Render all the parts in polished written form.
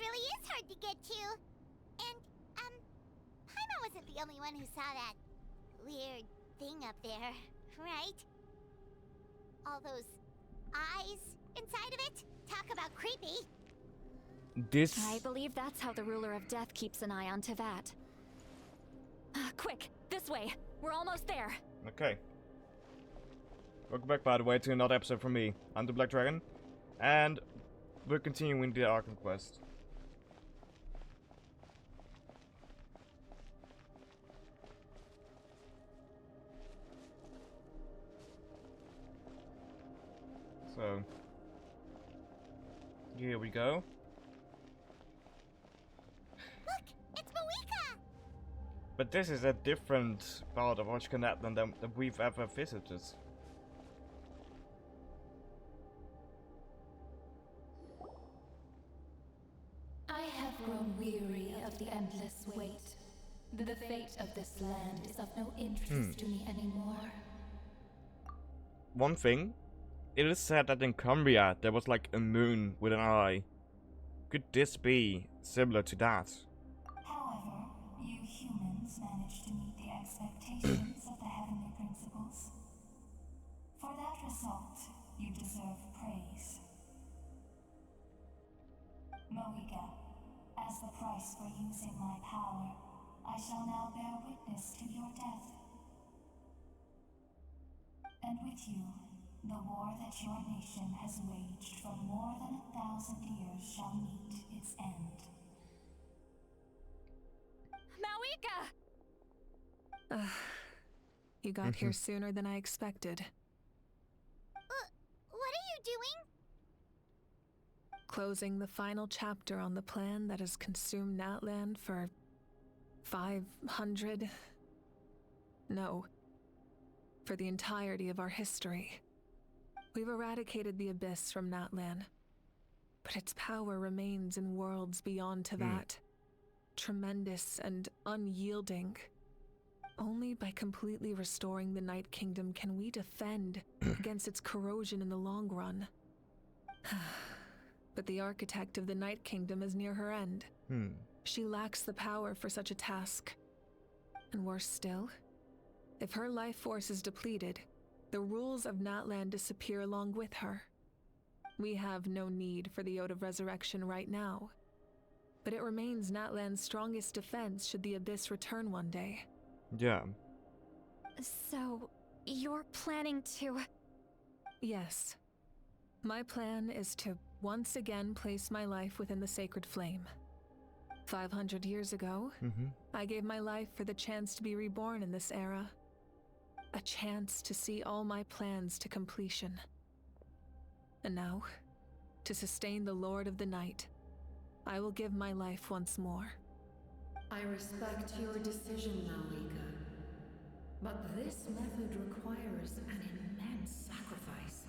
really is hard to get to. And, Paimon wasn't the only one who saw that weird thing up there, right? All those eyes inside of it? Talk about creepy. I believe that's how the ruler of death keeps an eye on Teyvat. Quick, this way. We're almost there. Okay. Welcome back, by the way, to another episode from me. I'm the Black Dragon, and we're continuing the Arcon quest. So, here we go. Look, it's Moeka! But this is a different part of Natlan than we've ever visited. I have grown weary of the endless wait. The fate of this land is of no interest to me anymore. One thing, it is said that in Cumbria there was like a moon with an eye. Could this be similar to that? However, you humans managed to meet the expectations of the heavenly principles. For that result, you deserve praise. Moeka, as the price for using my power, I shall now bear witness to your death. And with you, the war that your nation has waged for more than 1,000 years shall meet its end. Moeka! You got here sooner than I expected. What are you doing? Closing the final chapter on the plan that has consumed Natlan for 500... No. For the entirety of our history. We've eradicated the Abyss from Natlan, but its power remains in worlds beyond Teyvat. Tremendous and unyielding. Only by completely restoring the Night Kingdom can we defend against its corrosion in the long run. But the architect of the Night Kingdom is near her end. She lacks the power for such a task. And worse still, if her life force is depleted, the rules of Natlan disappear along with her. We have no need for the Ode of Resurrection right now, but it remains Natlan's strongest defense should the Abyss return one day. Yeah. So, you're planning to... Yes. My plan is to once again place my life within the sacred flame. 500 years ago, I gave my life for the chance to be reborn in this era. A chance to see all my plans to completion. And now, to sustain the Lord of the Night, I will give my life once more. I respect your decision, Moeka. But this method requires an immense sacrifice.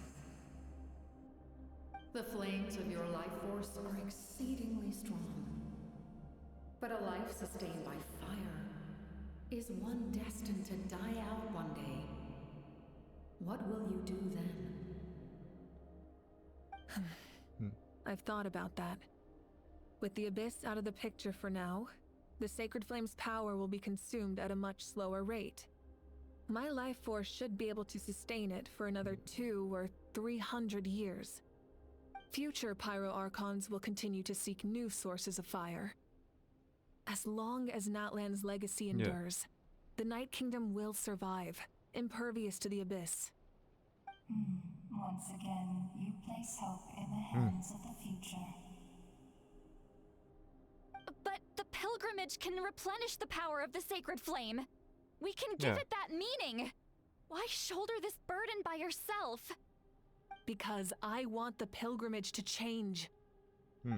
The flames of your life force are exceedingly strong. But a life sustained by fire is one destined to die out one day. What will you do then? I've thought about that. With the Abyss out of the picture for now, the Sacred Flame's power will be consumed at a much slower rate. My life force should be able to sustain it for another 200 or 300 years. Future Pyro Archons will continue to seek new sources of fire. As long as Natlan's legacy endures, the Night Kingdom will survive, impervious to the Abyss. Once again, you place hope in the hands of the future. But the pilgrimage can replenish the power of the sacred flame. We can give it that meaning. Why shoulder this burden by yourself? Because I want the pilgrimage to change.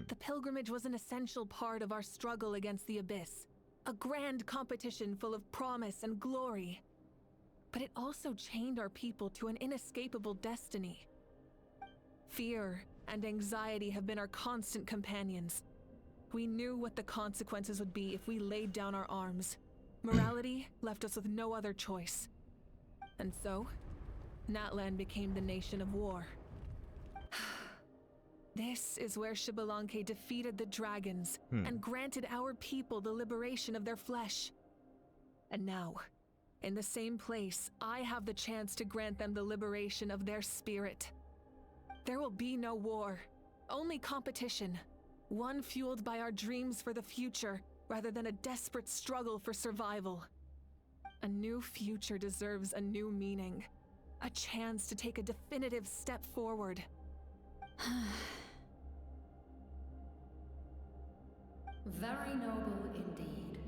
The pilgrimage was an essential part of our struggle against the Abyss. A grand competition full of promise and glory. But it also chained our people to an inescapable destiny. Fear and anxiety have been our constant companions. We knew what the consequences would be if we laid down our arms. Morality left us with no other choice. And so, Natlan became the nation of war. This is where Xbalanque defeated the dragons and granted our people the liberation of their flesh. And now, in the same place, I have the chance to grant them the liberation of their spirit. There will be no war, only competition, one fueled by our dreams for the future rather than a desperate struggle for survival. A new future deserves a new meaning, a chance to take a definitive step forward. Very noble indeed.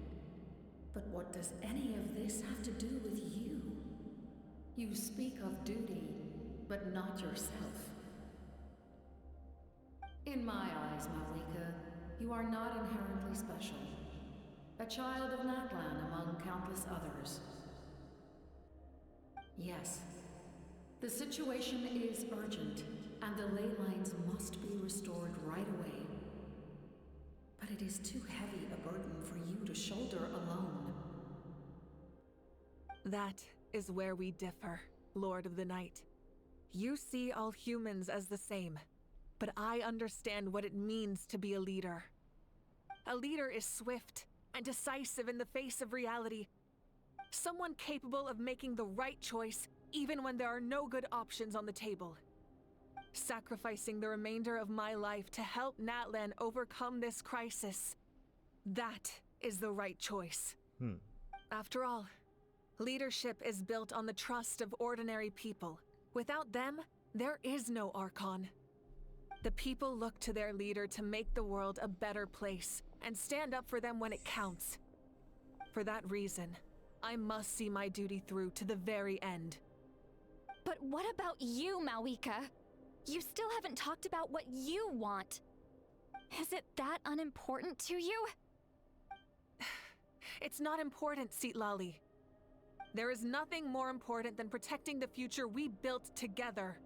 But what does any of this have to do with you? You speak of duty, but not yourself. In my eyes, Malika, you are not inherently special. A child of Natlan among countless others. Yes, the situation is urgent, and the ley lines must be restored right away. But it is too heavy a burden for you to shoulder alone. That is where we differ, Lord of the Night. You see all humans as the same, but I understand what it means to be a leader. A leader is swift and decisive in the face of reality. Someone capable of making the right choice even when there are no good options on the table. Sacrificing the remainder of my life to help Natlan overcome this crisis. That is the right choice. After all, leadership is built on the trust of ordinary people. Without them, there is no Archon. The people look to their leader to make the world a better place and stand up for them when it counts. For that reason, I must see my duty through to the very end. But what about you, Malika? You still haven't talked about what you want. Is it that unimportant to you? It's not important, Citlali. There is nothing more important than protecting the future we built together.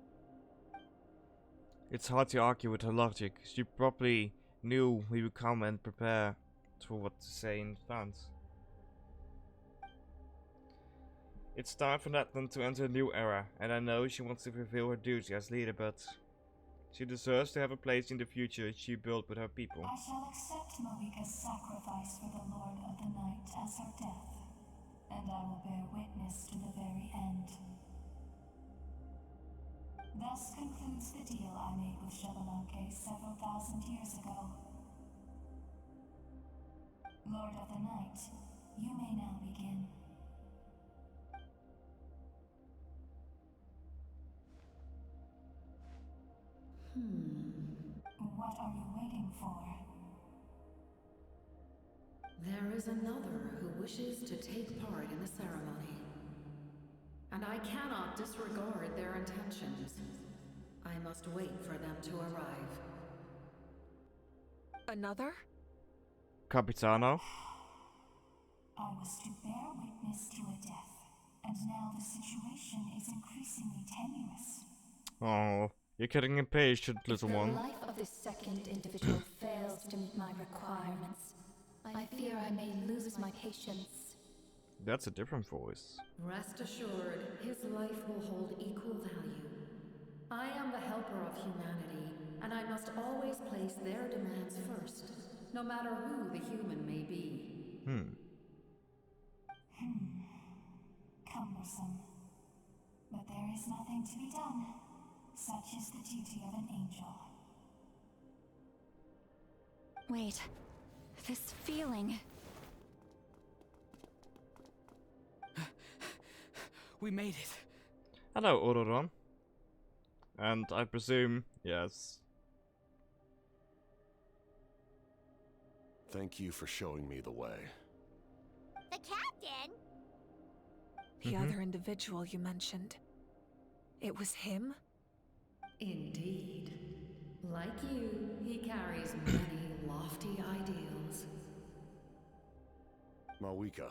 It's hard to argue with her logic. She probably knew we would come and prepare for what to say in advance. It's time for Natlan to enter a new era, and I know she wants to fulfill her duty as leader, but she deserves to have a place in the future she built with her people. I shall accept Malika's sacrifice for the Lord of the Night as her death, and I will bear witness to the very end. Thus concludes the deal I made with Xbalanque several thousand years ago. Lord of the Night, you may now begin. What are you waiting for? There is another who wishes to take part in the ceremony. And I cannot disregard their intentions. I must wait for them to arrive. Another? Capitano? I was to bear witness to a death, and now the situation is increasingly tenuous. Oh, you're getting impatient, little If one. the life of this second individual fails to meet my requirements, I fear I may lose my patience. That's a different voice. Rest assured, his life will hold equal value. I am the helper of humanity, and I must always place their demands first, no matter who the human may be. Cumbersome. But there is nothing to be done. Such is the duty of an angel. Wait, this feeling. We made it. Hello, Ororon. And I presume, yes. Thank you for showing me the way. The captain? The other individual you mentioned. It was him? Indeed. Like you, he carries many lofty ideals. Malika,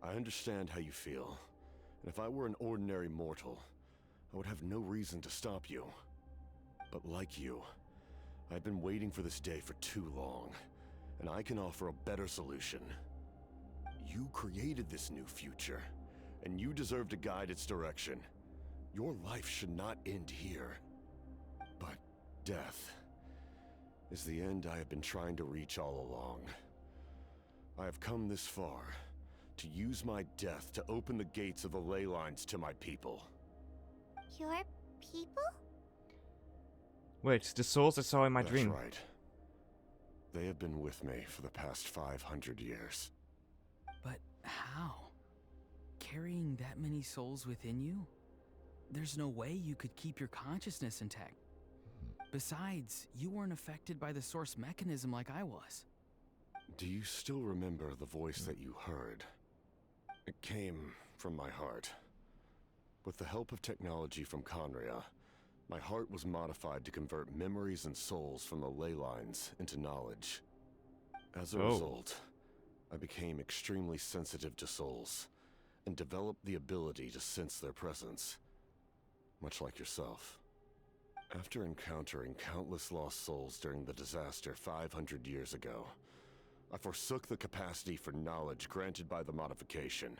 I understand how you feel. And if I were an ordinary mortal, I would have no reason to stop you. But like you, I've been waiting for this day for too long, and I can offer a better solution. You created this new future, and you deserve to guide its direction. Your life should not end here. But death is the end I have been trying to reach all along. I have come this far to use my death to open the gates of the ley lines to my people. Your people? Wait, the souls I saw in my dream. That's right. They have been with me for the past 500 years. But how? Carrying that many souls within you? There's no way you could keep your consciousness intact. Besides, you weren't affected by the source mechanism like I was. Do you still remember the voice that you heard? It came from my heart. With the help of technology from Conria, my heart was modified to convert memories and souls from the ley lines into knowledge. As a result, I became extremely sensitive to souls, and developed the ability to sense their presence, much like yourself. After encountering countless lost souls during the disaster 500 years ago, I forsook the capacity for knowledge granted by the modification,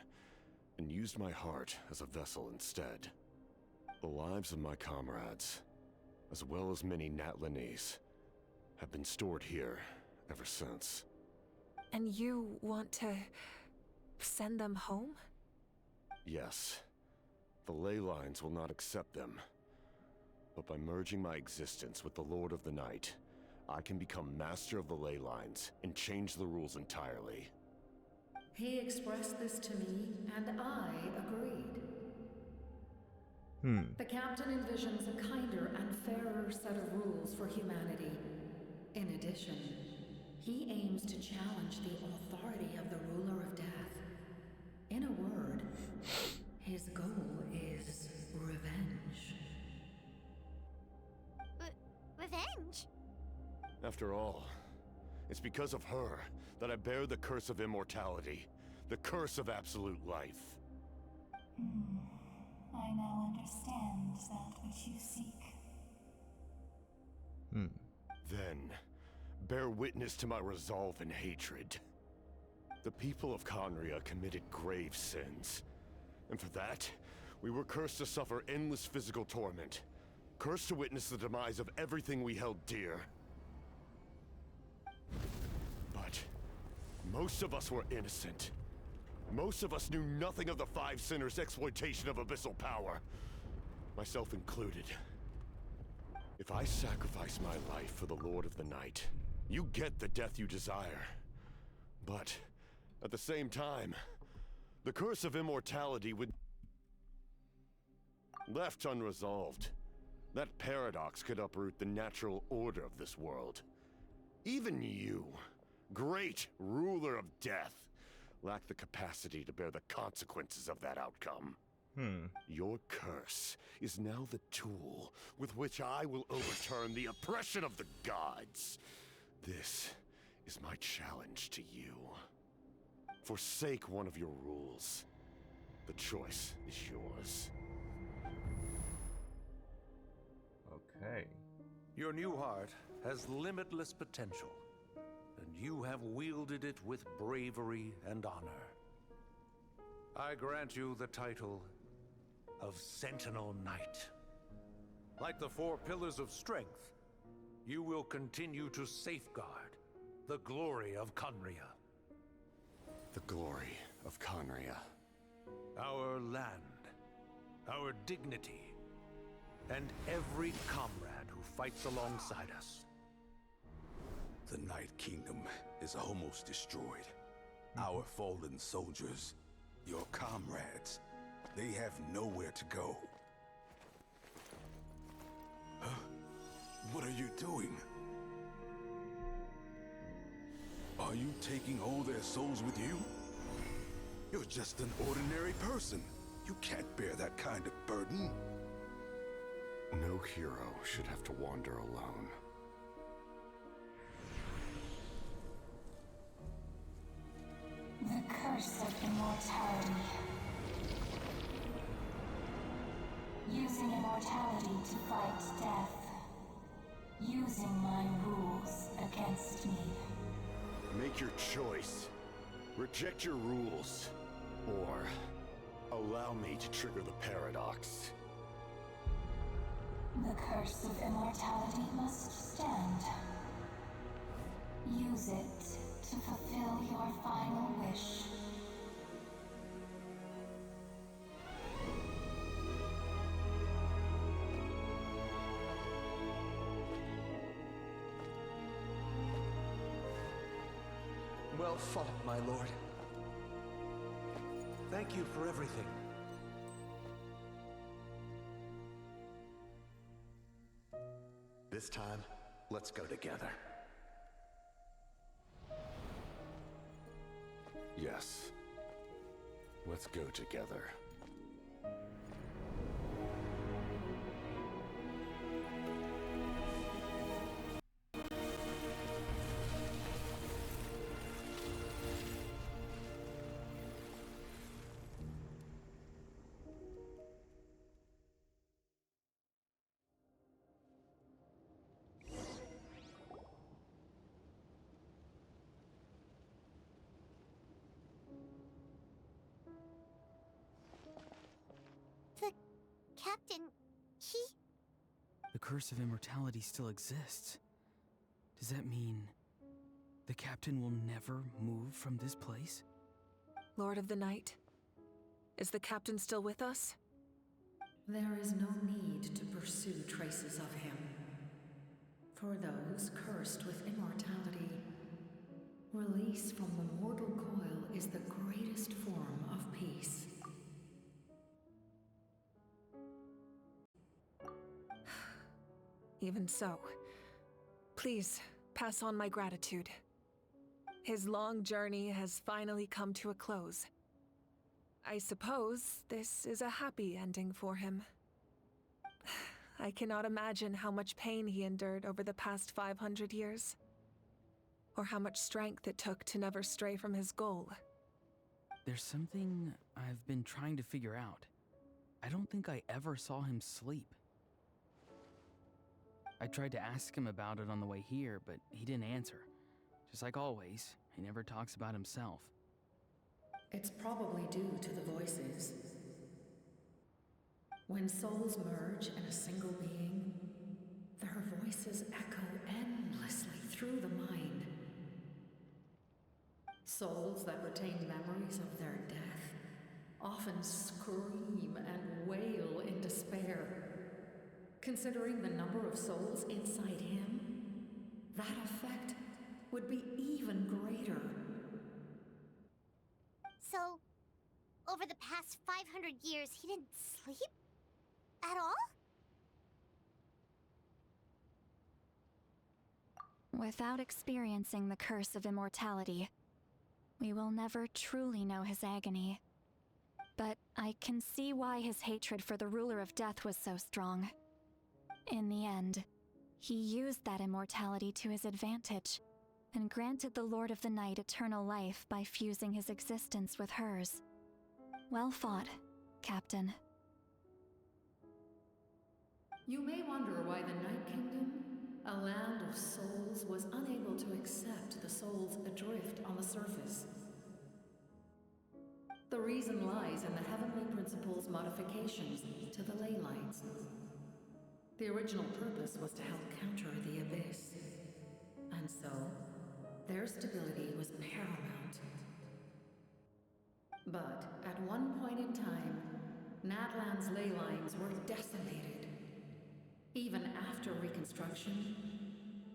and used my heart as a vessel instead. The lives of my comrades, as well as many Natlanese, have been stored here ever since. And you want to send them home? Yes. The ley lines will not accept them. But by merging my existence with the Lord of the Night, I can become master of the ley lines and change the rules entirely. He expressed this to me, and I agreed. The captain envisions a kinder and fairer set of rules for humanity. In addition, he aims to challenge the authority of the ruler of death. In a word, his goal is revenge. Revenge? After all, it's because of her that I bear the curse of immortality, the curse of absolute life. I now understand that which you seek. Then, bear witness to my resolve and hatred. The people of Conria committed grave sins. And for that, we were cursed to suffer endless physical torment. Cursed to witness the demise of everything we held dear. But most of us were innocent. Most of us knew nothing of the Five Sinners' exploitation of abyssal power. Myself included. If I sacrifice my life for the Lord of the Night, you get the death you desire. But at the same time, the curse of immortality would... Left unresolved, that paradox could uproot the natural order of this world. Even you, great ruler of death, lack the capacity to bear the consequences of that outcome. Your curse is now the tool with which I will overturn the oppression of the gods. This is my challenge to you. Forsake one of your rules. The choice is yours. Okay. Your new heart has limitless potential, and you have wielded it with bravery and honor. I grant you the title of Sentinel Knight. Like the four pillars of strength, you will continue to safeguard the glory of Conria. The glory of Conria. Our land, our dignity, and every comrade who fights alongside us. The Night Kingdom is almost destroyed. Our fallen soldiers, your comrades, they have nowhere to go. Huh? What are you doing? Are you taking all their souls with you? You're just an ordinary person. You can't bear that kind of burden. No hero should have to wander alone. The curse of immortality. Using immortality to fight death. Using my rules against me. Make your choice. Reject your rules. Or allow me to trigger the paradox. The curse of immortality must stand. Use it to fulfill your final wish. Well fought, my lord. Thank you for everything. This time, let's go together. Yes. Let's go together. The captain, he... The curse of immortality still exists. Does that mean the captain will never move from this place? Lord of the Night, is the captain still with us? There is no need to pursue traces of him. For those cursed with immortality, release from the mortal coil is the greatest form of peace. Even so, please pass on my gratitude. His long journey has finally come to a close. I suppose this is a happy ending for him. I cannot imagine how much pain he endured over the past 500 years, or how much strength it took to never stray from his goal. There's something I've been trying to figure out. I don't think I ever saw him sleep. I tried to ask him about it on the way here, but he didn't answer. Just like always, he never talks about himself. It's probably due to the voices. When souls merge in a single being, their voices echo endlessly through the mind. Souls that retain memories of their death often scream and wail in despair. Considering the number of souls inside him, that effect would be even greater. So, over the past 500 years, he didn't sleep? At all? Without experiencing the curse of immortality, we will never truly know his agony. But I can see why his hatred for the ruler of death was so strong. In the end, he used that immortality to his advantage, and granted the Lord of the Night eternal life by fusing his existence with hers. Well fought, Captain. You may wonder why the Night Kingdom, a land of souls, was unable to accept the souls adrift on the surface. The reason lies in the Heavenly Principle's modifications to the ley lines. The original purpose was to help counter the Abyss, and so their stability was paramount. But at one point in time, Natlan's ley lines were decimated. Even after reconstruction,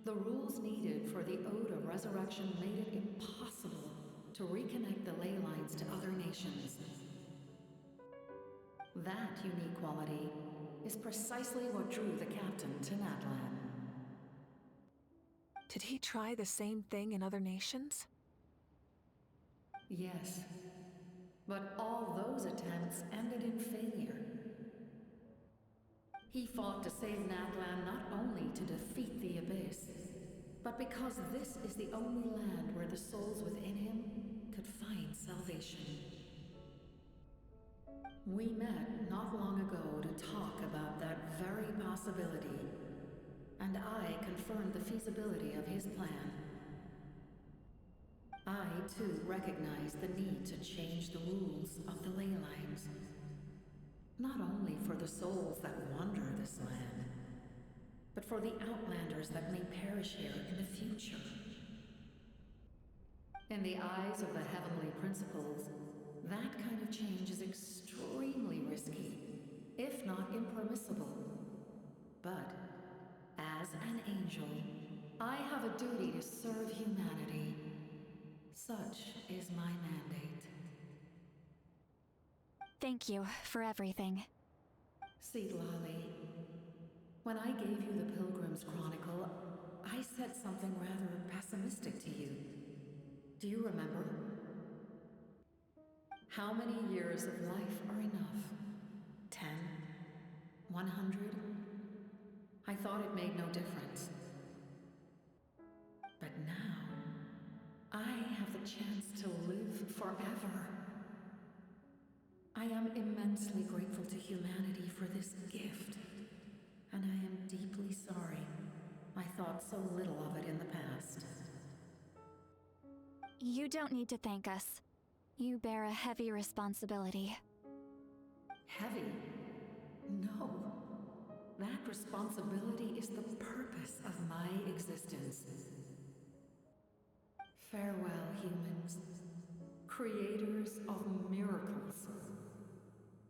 the rules needed for the Ode of Resurrection made it impossible to reconnect the ley lines to other nations. That unique quality is precisely what drew the captain to Natlan. Did he try the same thing in other nations? Yes, but all those attempts ended in failure. He fought to save Natlan not only to defeat the Abyss, but because this is the only land where the souls within him could find salvation. We met not long ago to talk about that very possibility, and I confirmed the feasibility of his plan. I, too, recognize the need to change the rules of the ley lines. Not only for the souls that wander this land, but for the outlanders that may perish here in the future. In the eyes of the heavenly principles, that kind of change is extremely risky, if not impermissible. But, as an angel, I have a duty to serve humanity. Such is my mandate. Thank you for everything. See, Lolly, when I gave you the Pilgrim's Chronicle, I said something rather pessimistic to you. Do you remember? How many years of life are enough? 10? 100? I thought it made no difference. But now, I have the chance to live forever. I am immensely grateful to humanity for this gift. And I am deeply sorry I thought so little of it in the past. You don't need to thank us. You bear a heavy responsibility. Heavy? No. That responsibility is the purpose of my existence. Farewell, humans. Creators of miracles.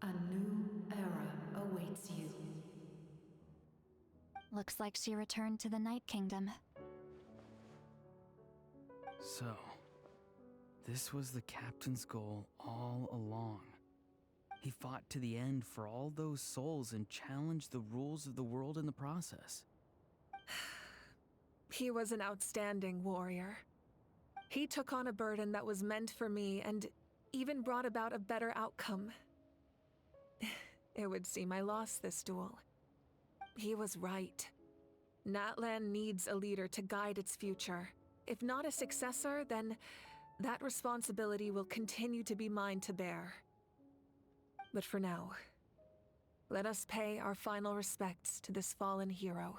A new era awaits you. Looks like she returned to the Night Kingdom. So, this was the captain's goal all along. He fought to the end for all those souls and challenged the rules of the world in the process. He was an outstanding warrior. He took on a burden that was meant for me and even brought about a better outcome. It would seem I lost this duel. He was right. Natlan needs a leader to guide its future. If not a successor, then that responsibility will continue to be mine to bear. But for now, let us pay our final respects to this fallen hero.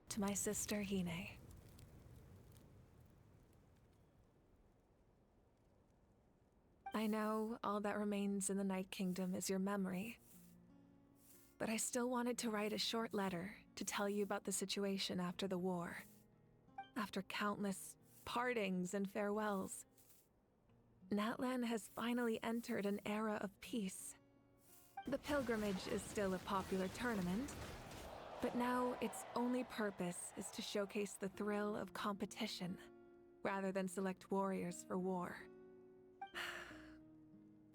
To my sister, Hine. I know all that remains in the Night Kingdom is your memory, but I still wanted to write a short letter to tell you about the situation after the war. After countless partings and farewells, Natlan has finally entered an era of peace. The pilgrimage is still a popular tournament, but now its only purpose is to showcase the thrill of competition, rather than select warriors for war.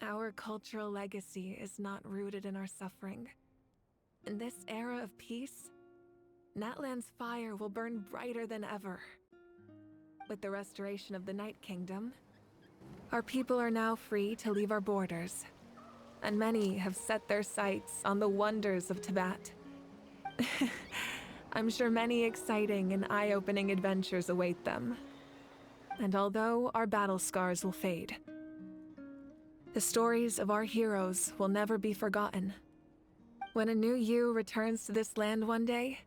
Our cultural legacy is not rooted in our suffering. In this era of peace, Natlan's fire will burn brighter than ever. With the restoration of the Night Kingdom, our people are now free to leave our borders, and many have set their sights on the wonders of Teyvat. I'm sure many exciting and eye-opening adventures await them. And although our battle scars will fade, the stories of our heroes will never be forgotten. When a new you returns to this land one day,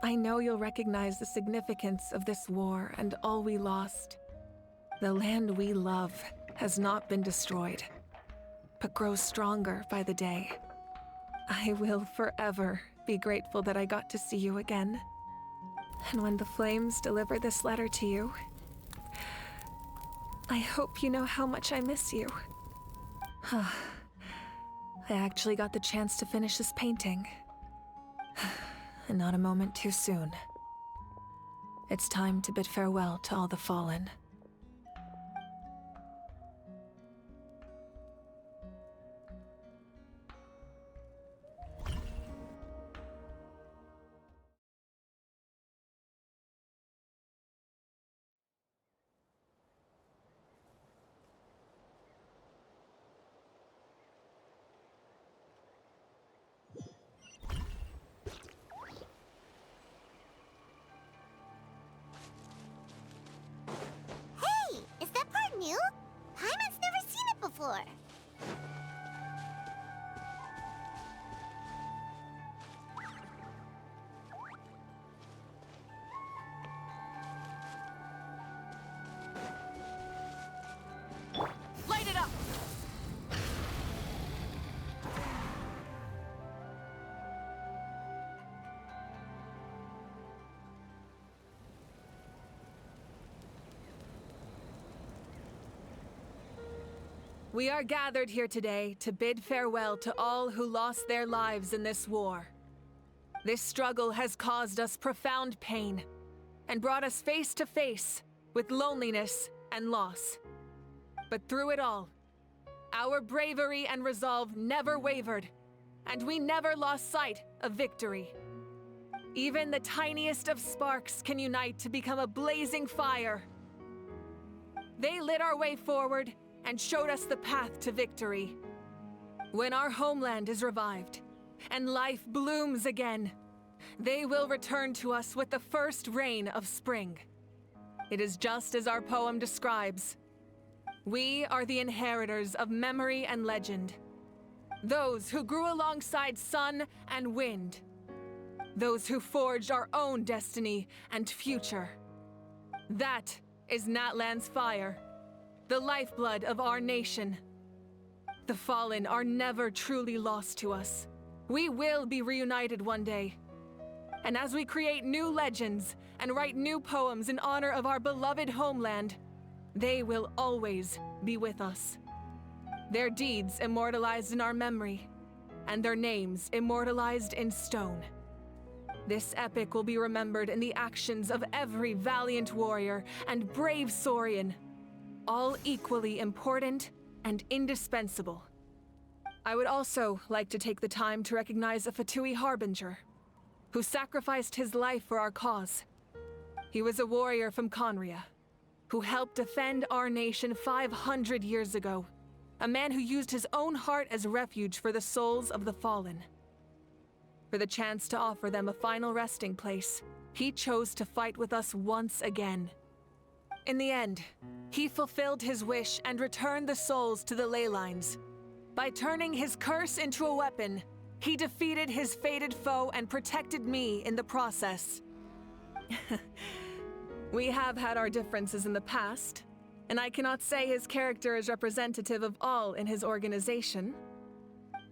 I know you'll recognize the significance of this war and all we lost. The land we love has not been destroyed, but grows stronger by the day. I will forever be grateful that I got to see you again. And when the flames deliver this letter to you, I hope you know how much I miss you. I actually got the chance to finish this painting. And not a moment too soon. It's time to bid farewell to all the fallen. floor. Light it up! We are gathered here today to bid farewell to all who lost their lives in this war. This struggle has caused us profound pain and brought us face to face with loneliness and loss. But through it all, our bravery and resolve never wavered, and we never lost sight of victory. Even the tiniest of sparks can unite to become a blazing fire. They lit our way forward and showed us the path to victory. When our homeland is revived and life blooms again, they will return to us with the first rain of spring. It is just as our poem describes. We are the inheritors of memory and legend. Those who grew alongside sun and wind. Those who forged our own destiny and future. That is Natlan's fire, the lifeblood of our nation. The fallen are never truly lost to us. We will be reunited one day. And as we create new legends and write new poems in honor of our beloved homeland, they will always be with us. Their deeds immortalized in our memory, and their names immortalized in stone. This epic will be remembered in the actions of every valiant warrior and brave Saurian, all equally important and indispensable. I would also like to take the time to recognize a Fatui Harbinger, who sacrificed his life for our cause. He was a warrior from Conria, who helped defend our nation 500 years ago, a man who used his own heart as refuge for the souls of the fallen. For the chance to offer them a final resting place, he chose to fight with us once again. In the end, he fulfilled his wish and returned the souls to the ley lines. By turning his curse into a weapon, he defeated his fated foe and protected me in the process. We have had our differences in the past, and I cannot say his character is representative of all in his organization.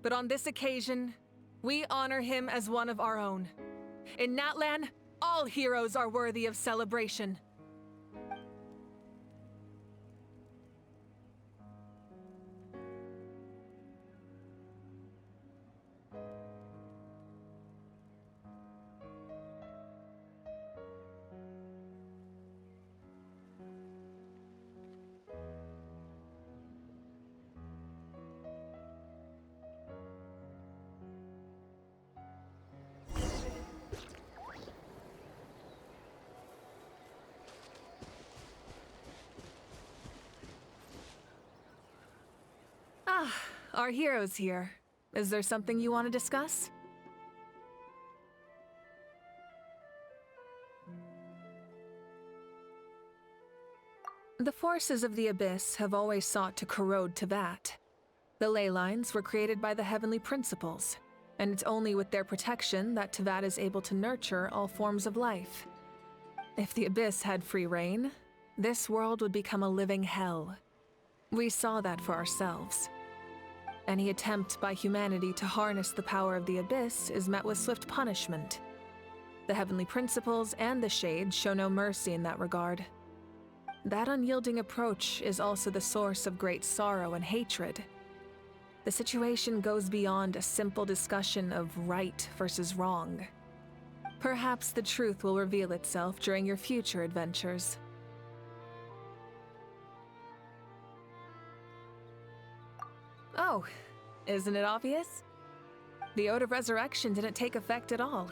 But on this occasion, we honor him as one of our own. In Natlan, all heroes are worthy of celebration. Our hero's here. Is there something you want to discuss? The forces of the Abyss have always sought to corrode Teyvat. The ley lines were created by the Heavenly Principles, and it's only with their protection that Teyvat is able to nurture all forms of life. If the Abyss had free reign, this world would become a living hell. We saw that for ourselves. Any attempt by humanity to harness the power of the Abyss is met with swift punishment. The Heavenly Principles and the Shades show no mercy in that regard. That unyielding approach is also the source of great sorrow and hatred. The situation goes beyond a simple discussion of right versus wrong. Perhaps the truth will reveal itself during your future adventures. Oh, isn't it obvious? The Ode of Resurrection didn't take effect at all.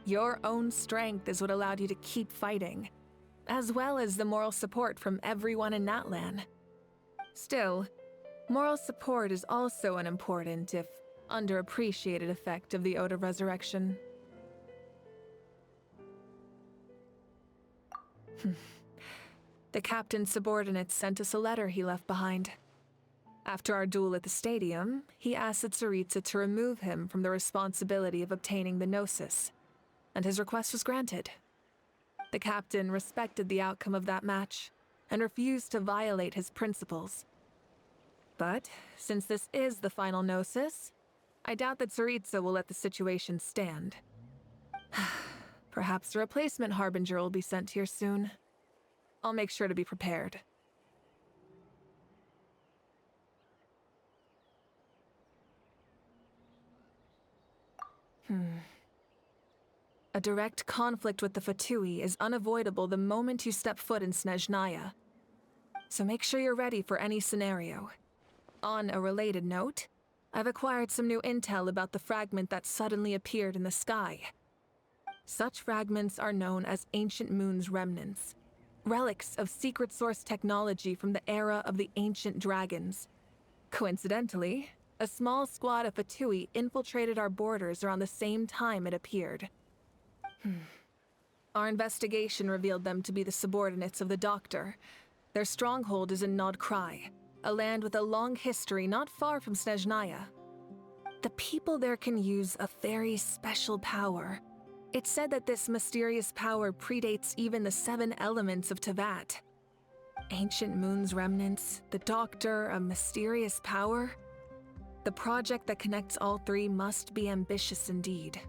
Your own strength is what allowed you to keep fighting, as well as the moral support from everyone in Natlan. Still, moral support is also an important, if underappreciated, effect of the Ode of Resurrection. The captain's subordinates sent us a letter he left behind. After our duel at the stadium, he asked Tsaritsa to remove him from the responsibility of obtaining the Gnosis, and his request was granted. The captain respected the outcome of that match and refused to violate his principles. But since this is the final Gnosis, I doubt that Tsaritsa will let the situation stand. Perhaps a replacement Harbinger will be sent here soon. I'll make sure to be prepared. A direct conflict with the Fatui is unavoidable the moment you step foot in Snezhnaya. So make sure you're ready for any scenario. On a related note, I've acquired some new intel about the fragment that suddenly appeared in the sky. Such fragments are known as Ancient Moon's remnants, relics of secret source technology from the era of the ancient dragons. Coincidentally, a small squad of Fatui infiltrated our borders around the same time it appeared. Our investigation revealed them to be the subordinates of the Doctor. Their stronghold is in Nod Krai, a land with a long history not far from Snezhnaya. The people there can use a very special power. It's said that this mysterious power predates even the 7 elements of Teyvat. Ancient Moon's remnants, the Doctor, a mysterious power. The project that connects all 3 must be ambitious indeed.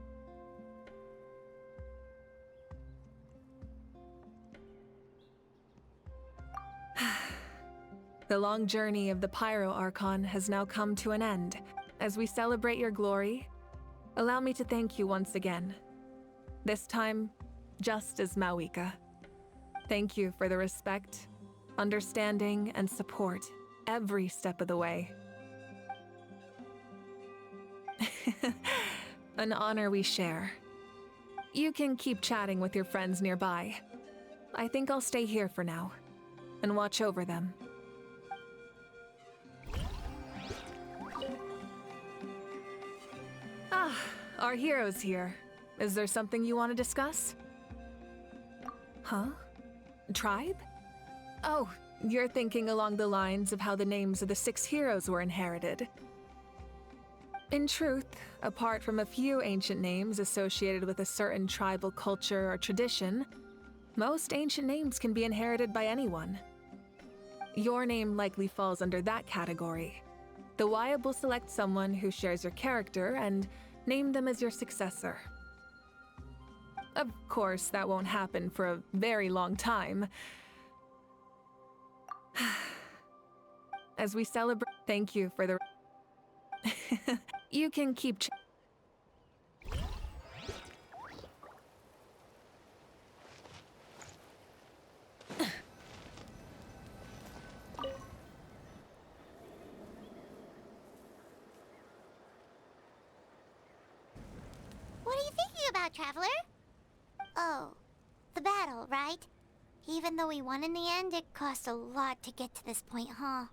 The long journey of the Pyro Archon has now come to an end. As we celebrate your glory, allow me to thank you once again. This time, just as Mawika. Thank you for the respect, understanding, and support every step of the way. An honor we share. You can keep chatting with your friends nearby. I think I'll stay here for now and watch over them. Ah, our hero's here. Is there something you want to discuss? Huh? Tribe? Oh, you're thinking along the lines of how the names of the 6 heroes were inherited. In truth, apart from a few ancient names associated with a certain tribal culture or tradition, most ancient names can be inherited by anyone. Your name likely falls under that category. The Wyatt will select someone who shares your character and name them as your successor. Of course, that won't happen for a very long time. As we celebrate, thank you for the... You can keep... What are you thinking about, Traveler? Oh, the battle, right? Even though we won in the end, it cost a lot to get to this point, huh?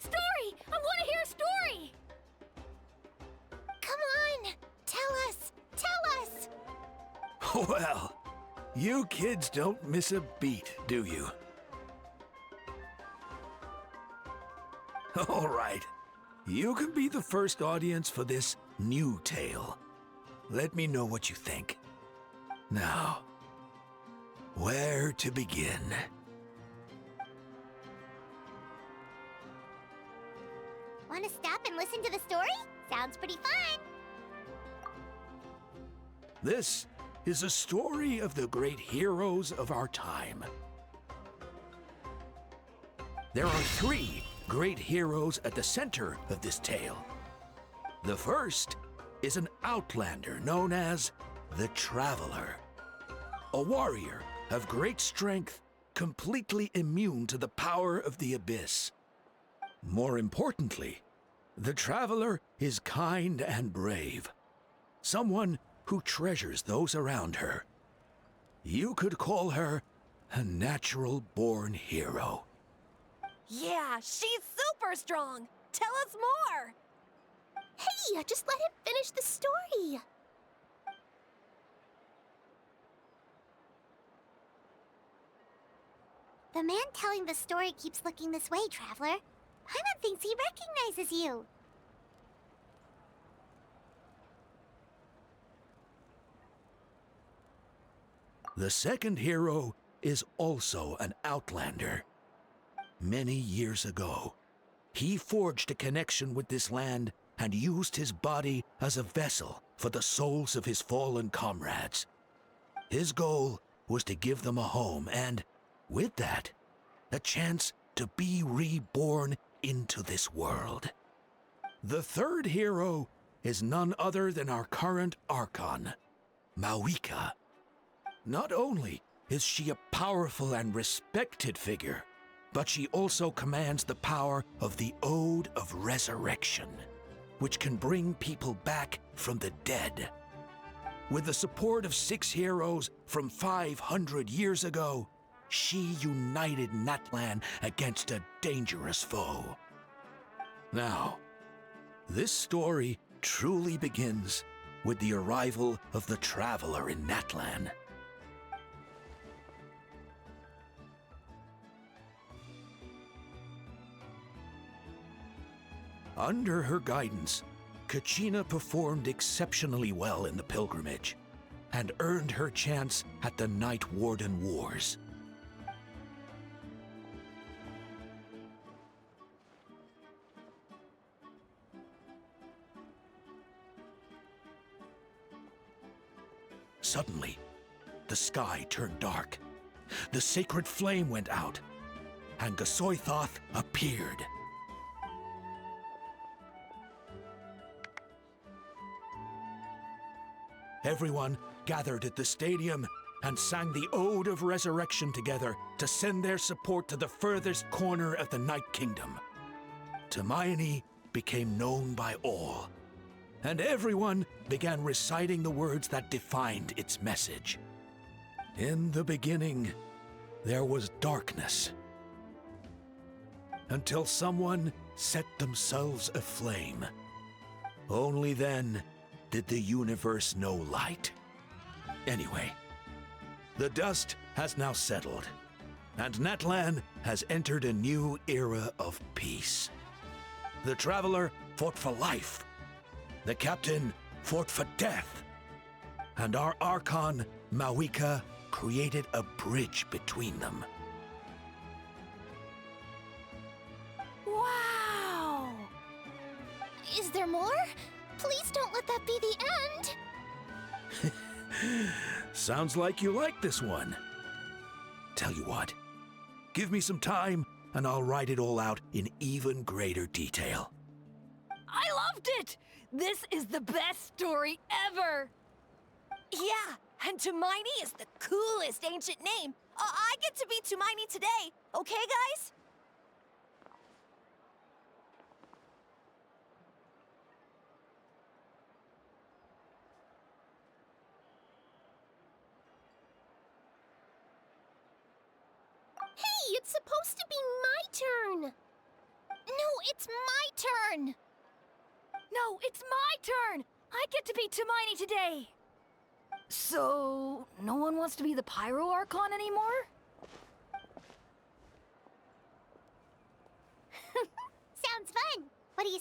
Story! I want to hear a story! Come on! Tell us! Well, you kids don't miss a beat, do you? All right. You can be the first audience for this new tale. Let me know what you think. Now, where to begin? Want to stop and listen to the story? Sounds pretty fun. This is a story of the great heroes of our time. There are 3 great heroes at the center of this tale. The first is an outlander known as the Traveler. A warrior of great strength, completely immune to the power of the Abyss. More importantly, the Traveler is kind and brave. Someone who treasures those around her. You could call her a natural-born hero. Yeah, she's super strong! Tell us more! Hey, just let him finish the story. The man telling the story keeps looking this way, Traveler. Paimon thinks he recognizes you. The second hero is also an outlander. Many years ago, he forged a connection with this land and used his body as a vessel for the souls of his fallen comrades. His goal was to give them a home and, with that, a chance to be reborn into this world. The third hero is none other than our current Archon, Mawika. Not only is she a powerful and respected figure, but she also commands the power of the Ode of Resurrection, which can bring people back from the dead. With the support of 6 heroes from 500 years ago, she united Natlan against a dangerous foe. Now, this story truly begins with the arrival of the Traveler in Natlan. Under her guidance, Kachina performed exceptionally well in the pilgrimage and earned her chance at the Night Warden Wars. Suddenly, the sky turned dark. The sacred flame went out, and Gasoithoth appeared. Everyone gathered at the stadium and sang the Ode of Resurrection together to send their support to the furthest corner of the Night Kingdom. Hermione became known by all, and everyone began reciting the words that defined its message. In the beginning, there was darkness, until someone set themselves aflame. Only then did the universe know light. Anyway, the dust has now settled, and Natlan has entered a new era of peace. The Traveler fought for life, the Captain fought for death, and our Archon, Mawika, created a bridge between them. Wow! Is there more? Please don't let that be the end! Sounds like you like this one. Tell you what, give me some time and I'll write it all out in even greater detail. I loved it! This is the best story ever! Yeah, and Tumaini is the coolest ancient name. I get to be Tumaini today, okay guys? Hey, it's supposed to be my turn! No, it's my turn! No, it's my turn! I get to be Tumaini today! So, no one wants to be the Pyro Archon anymore? Sounds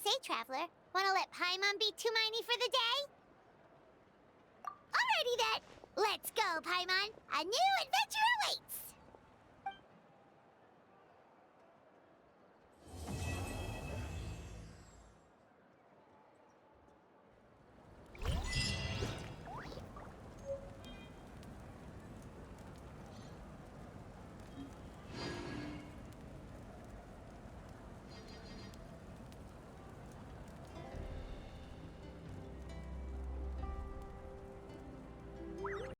say, Traveler? Wanna let Paimon be Tumaini for the day? Alrighty then! Let's go, Paimon! A new adventure awaits!